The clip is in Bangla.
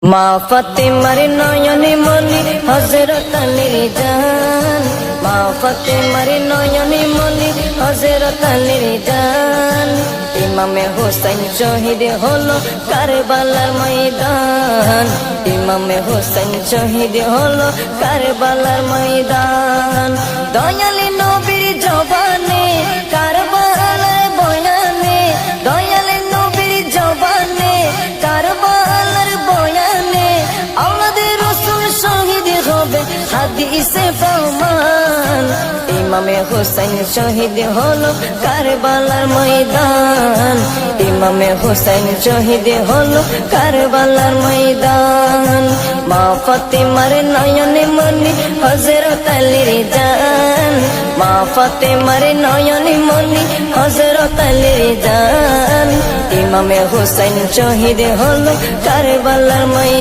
মা ফাতেমার নয়নে মনি হযরত আলীর জান, মা ফাতেমার নয়নে মনি হযরত আলীর জান। ইমামে হোসেন শহীদ হলো কারবালার ময়দান, ইমামে হোসেন শহীদ হলো কারবালার ময়দান। দয়ালি নবীর জবানে কারবালার বয়ানে, দয়ালি নবীর জবানে কারবালার বয়ানে, আমাদের রাসূল শহীদ হবে হাদিসে প্রমাণ। ইমামে হোসেন শহীদ হলো কারবালার ময়দান, ইমামে হোসেন শহীদ হলো কারবালার ময়দান। মা ফাতেমার নয়নে মনি হযরত আলীর জান, মা ফাতেমার নয়নে মনি হযরত আলীর জান। ইমামে হোসেন শহীদ হলো কারবালার ময়দান।